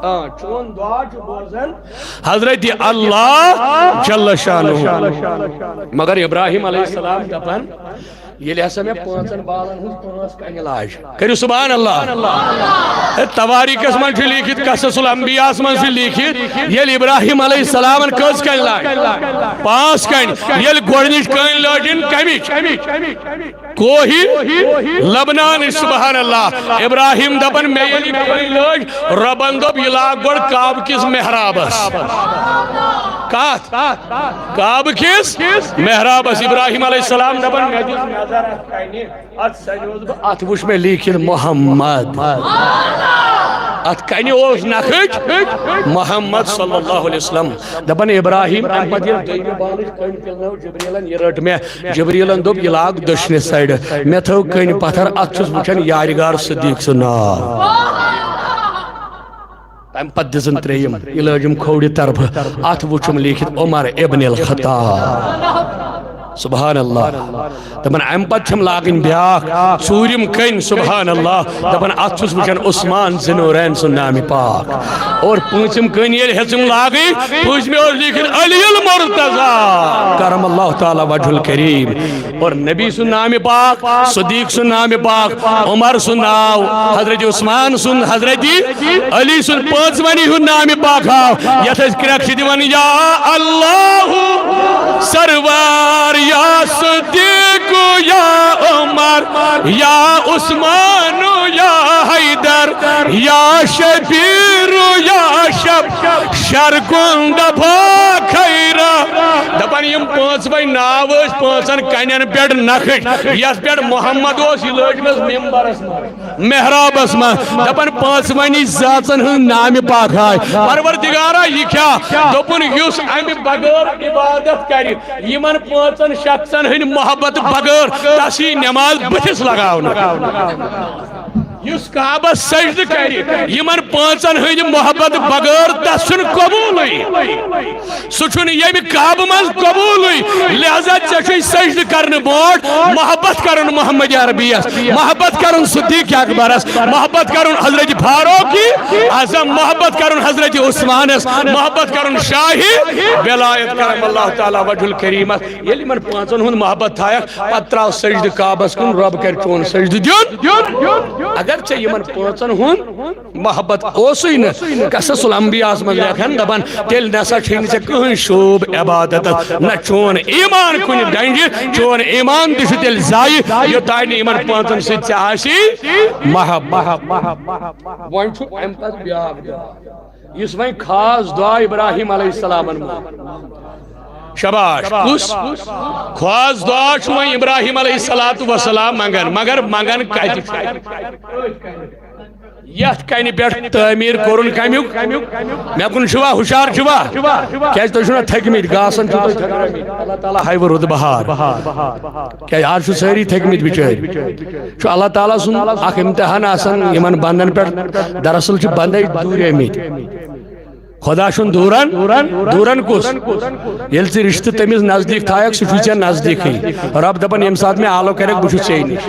چون دعا چھ بوزن حضرت اللہ جل شانہ مگر ابراہیم علیہ السلام دپن یہ ہسا میں پانچن بالن ہز پانچ کنہ لاج کرو سبحان اللہ تواریخس من لکھت قصص الانبیاء من لکھت یل ابراہیم علیہ السلام کس کن لاج پانچ کن یل گوڑنچ کن لاجن کمچ کوہی لبنان سبحان اللہ ابراہیم دپن میں یل کن لاج ربن دب یہ لاگ گوڑ کعب کس محرابس کات کعب کس محرابس ابراہیم علیہ السلام دپن میں دس نظر ات سجوز ات وچ میں لکھت محمد ات کنہ اوس نکھچ محمد صلی اللہ علیہ وسلم دپن ابراہیم احمد یہ دویمہ بالچ کن پلنو جبریلن یہ رٹ میں جبریلن دوپ یہ لاگ دشنہ سائڈ میں تھو کن پتھر ات چھس وچھن یارگار صدیق سن ناو تم پت دزن تریم یہ لجم کھوڑی طرف ات وچھم لکھت عمر ابن الخطاب سبحان اللہ دپن ام پت چھم لاگن بیاکھ ژوٗرِم کن سبحان اللہ دپن ات چھس وچھن عثمان ذنورین سن نام پاک اور پونچم کن یل ہیچم لاگی پونچم اور لکھن علی المرتضی کرم اللہ تعالی وجہ الکریم اور نبی سن نام پاک صدیق سن نام پاک عمر سن ناو حضرت عثمان سن حضرت علی سن پانچوانی ہن نام پاک ہاو یتھ کرک دیوان یا اللہ سرور یا صدیق یا عمر یا عثمان یا حیدر یا شبیر یا شرکن دفا خیرہ دپن یم پانچ بھائی ناو پانچن کنین پیٹ نکھچ یس پیٹ محمد اس یہ لجمس ممبرس محرابس من دپن پانچوانی ذاتن ہن نام پاک ہائے پروردگارا یہ کیا دپن یس امی بغیر عبادت کری یمن پانچن شخصن ہن محبت بغیر تسی نماز بتس لگاونا یس کعبہ سجد کری یمن پانچن ہن محبت بغیر تسن قبول سچن یم کعبہ من قبول لہذا چھ سجد کرن بوٹ محبت کرن محمد عربیس محبت کرن صدیق اکبرس محبت کرن حضرت فاروق اعظم محبت کرن حضرت عثمانس محبت کرن شاہی ولایت کرم اللہ تعالی وجہ الکریم یلی من پانچن ہن محبت تھایا پتراو سجد کعبس کن رب کر چون سجد دیون اگرچہ یمن پانچن ہن محبت اوسوی نا قصص الانبیاء من لیکھن دپن تیل نسا چھن ژے کہن شوب عبادت نہ چون ایمان کن ڈنجی چون ایمان تہ تیل ضائع یوتانہ یمن پانچن سۭتۍ ژےٚ آسی محبت وۄنۍ چھُ امہِ پتہٕ بیاکھ دعا یُس وۄنۍ خاص دعا ابراہیم علیہ السلامن شباش کس خاص دعا چھُ وۄنۍ ابراہیم علیہ السلام منگن مگر منگن کتہِ یت کنہ پہ تعمیر کورن کمیک مے کن چھوا ہوشار چھوا کیاز تُہۍ چھِو نا تھٔکمٕتۍ گاسن چھُو تُہۍ تھٔکمٕتۍ اللہ تعالیٰ ہاوٕ رُد بہار کیاز آز چھُ سٲری تھٔکمٕتۍ بِچٲرۍ چھُ اللہ تعالیٰ سُنٛد اکھ امتحان آسان یمن بندن پہ دراصل چھِ بندے دوٗریمٕتۍ خدا چھُن دوٗرن کُس ییٚلہِ ژٕ رشتہٕ تٔمِس نزدیٖک تھایکھ سُہ چھُے ژےٚ نزدیٖکٕے رب دپان ییٚمہِ ساتہٕ مےٚ آلو کریکھ بہٕ چھُس ژےٚ نِش